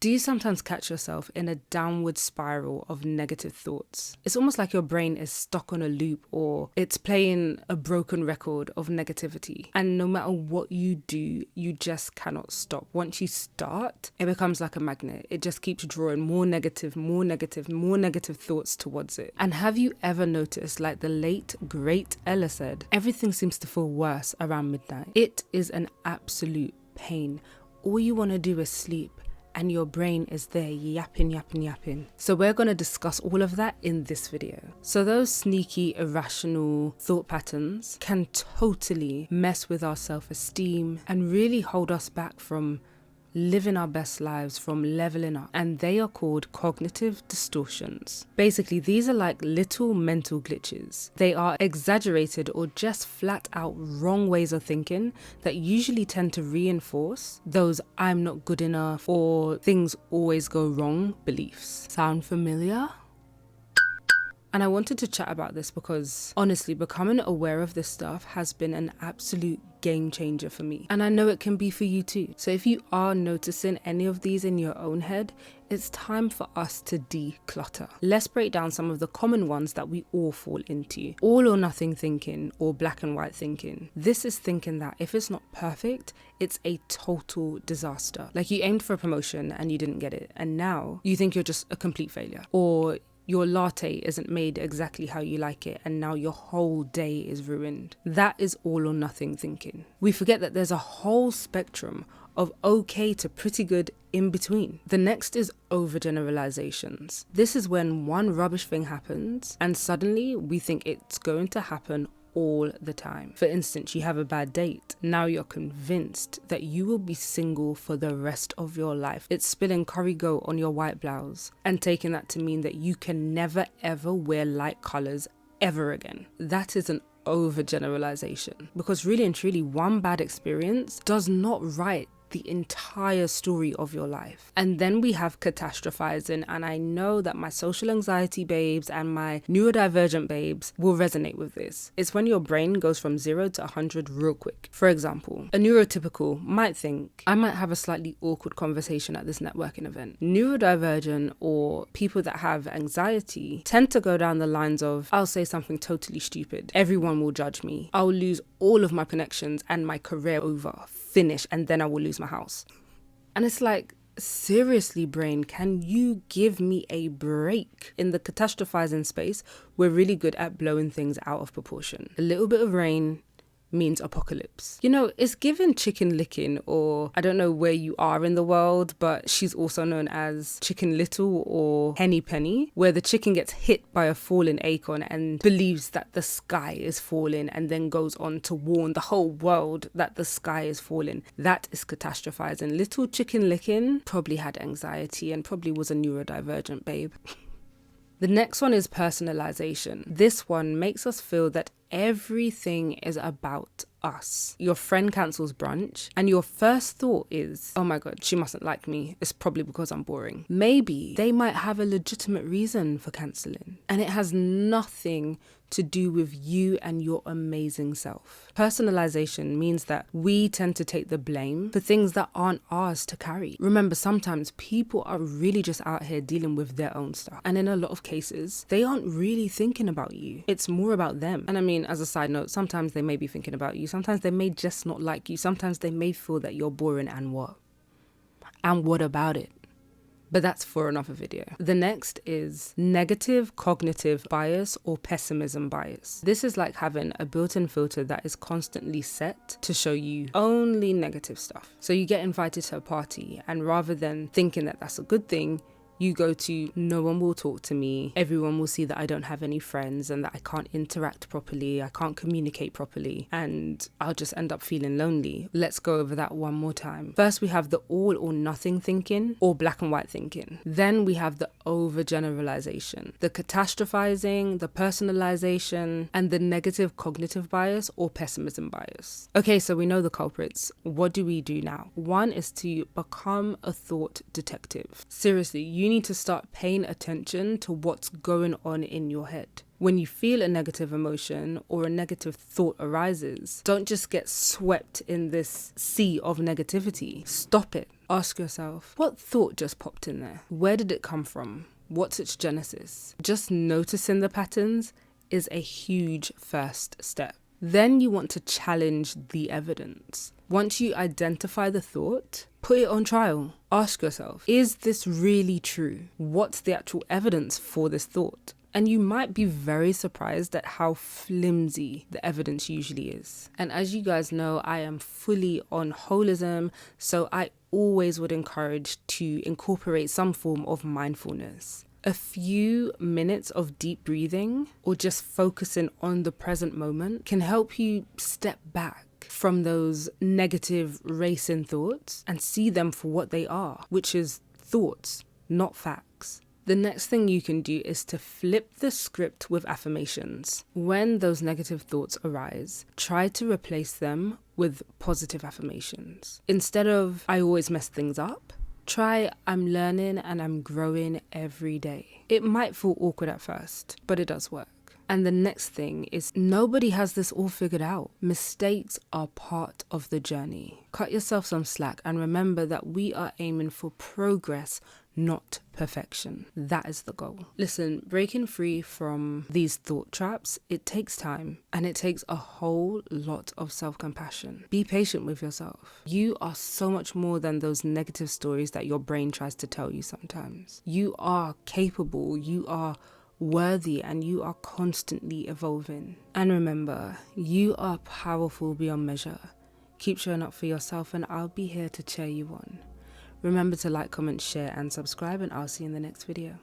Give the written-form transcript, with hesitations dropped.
Do you sometimes catch yourself in a downward spiral of negative thoughts? It's almost like your brain is stuck on a loop, or it's playing a broken record of negativity. And no matter what you do, you just cannot stop. Once you start, it becomes like a magnet. It just keeps drawing more negative thoughts towards it. And have you ever noticed, like the late, great Ella said, everything seems to feel worse around midnight? It is an absolute pain. All you want to do is sleep, and your brain is there yapping. So we're going to discuss all of that in this video. So those sneaky, irrational thought patterns can totally mess with our self-esteem and really hold us back from living our best lives, from leveling up. And they are called cognitive distortions. Basically, these are like little mental glitches. They are exaggerated or just flat out wrong ways of thinking that usually tend to reinforce those I'm not good enough or things always go wrong beliefs. Sound familiar? And I wanted to chat about this because honestly, becoming aware of this stuff has been an absolute game changer for me. And I know it can be for you too. So if you are noticing any of these in your own head, it's time for us to declutter. Let's break down some of the common ones that we all fall into. All or nothing thinking, or black and white thinking. This is thinking that if it's not perfect, it's a total disaster. Like you aimed for a promotion and you didn't get it, and now you think you're just a complete failure. Or your latte isn't made exactly how you like it, and now your whole day is ruined. That is all or nothing thinking. We forget that there's a whole spectrum of okay to pretty good in between. The next is overgeneralizations. This is when one rubbish thing happens and suddenly we think it's going to happen all the time. For instance, you have a bad date. Now you're convinced that you will be single for the rest of your life. It's spilling curry goat on your white blouse and taking that to mean that you can never ever wear light colors ever again. That is an overgeneralization, because really and truly one bad experience does not write the entire story of your life. And then we have catastrophizing, and I know that my social anxiety babes and my neurodivergent babes will resonate with this. It's when your brain goes from 0 to 100 real quick. For example, a neurotypical might think, I might have a slightly awkward conversation at this networking event. Neurodivergent or people that have anxiety tend to go down the lines of, I'll say something totally stupid, everyone will judge me, I'll lose all of my connections and my career over, finish, and then I will lose my house. And it's like, seriously, brain, can you give me a break? In the catastrophizing space, we're really good at blowing things out of proportion. A little bit of rain means apocalypse. You know, it's given Chicken Licking, or I don't know where you are in the world, but she's also known as Chicken Little or Henny Penny, where the chicken gets hit by a falling acorn and believes that the sky is falling and then goes on to warn the whole world that the sky is falling. That is catastrophizing. Little Chicken Licking probably had anxiety and probably was a neurodivergent babe. The next one is personalization. This one makes us feel that everything is about us. Your friend cancels brunch and your first thought is, oh my God, she mustn't like me. It's probably because I'm boring. Maybe they might have a legitimate reason for cancelling, and it has nothing to do with you and your amazing self. Personalization means that we tend to take the blame for things that aren't ours to carry. Remember, sometimes people are really just out here dealing with their own stuff, and in a lot of cases, they aren't really thinking about you. It's more about them. And I mean, as a side note, sometimes they may be thinking about you. Sometimes they may just not like you. Sometimes they may feel that you're boring, and what? And what about it? But that's for another video. The next is negative cognitive bias or pessimism bias. This is like having a built-in filter that is constantly set to show you only negative stuff. So you get invited to a party, and rather than thinking that that's a good thing, you go to, no one will talk to me, everyone will see that I don't have any friends and that I can't interact properly, I can't communicate properly, and I'll just end up feeling lonely. Let's go over that one more time. First, we have the all or nothing thinking, or black and white thinking. Then we have the overgeneralization, the catastrophizing, the personalization, and the negative cognitive bias or pessimism bias. Okay, so we know the culprits. What do we do now? One is to become a thought detective. Seriously, you need to start paying attention to what's going on in your head. When you feel a negative emotion or a negative thought arises, don't just get swept in this sea of negativity. Stop it. Ask yourself, what thought just popped in there? Where did it come from? What's its genesis? Just noticing the patterns is a huge first step. Then you want to challenge the evidence. Once you identify the thought, put it on trial. Ask yourself, is this really true? What's the actual evidence for this thought? And you might be very surprised at how flimsy the evidence usually is. And as you guys know, I am fully on holism, so I always would encourage to incorporate some form of mindfulness. A few minutes of deep breathing or just focusing on the present moment can help you step back from those negative racing thoughts and see them for what they are, which is thoughts, not facts. The next thing you can do is to flip the script with affirmations. When those negative thoughts arise, try to replace them with positive affirmations. Instead of, I always mess things up, try, I'm learning and I'm growing every day. It might feel awkward at first, but it does work. And the next thing is, nobody has this all figured out. Mistakes are part of the journey. Cut yourself some slack and remember that we are aiming for progress, not perfection. That is the goal. Listen, breaking free from these thought traps, it takes time and it takes a whole lot of self-compassion. Be patient with yourself. You are so much more than those negative stories that your brain tries to tell you sometimes. You are capable, you are worthy, and you are constantly evolving. And remember, you are powerful beyond measure. Keep showing up for yourself and I'll be here to cheer you on. Remember to like, comment, share and subscribe, and I'll see you in the next video.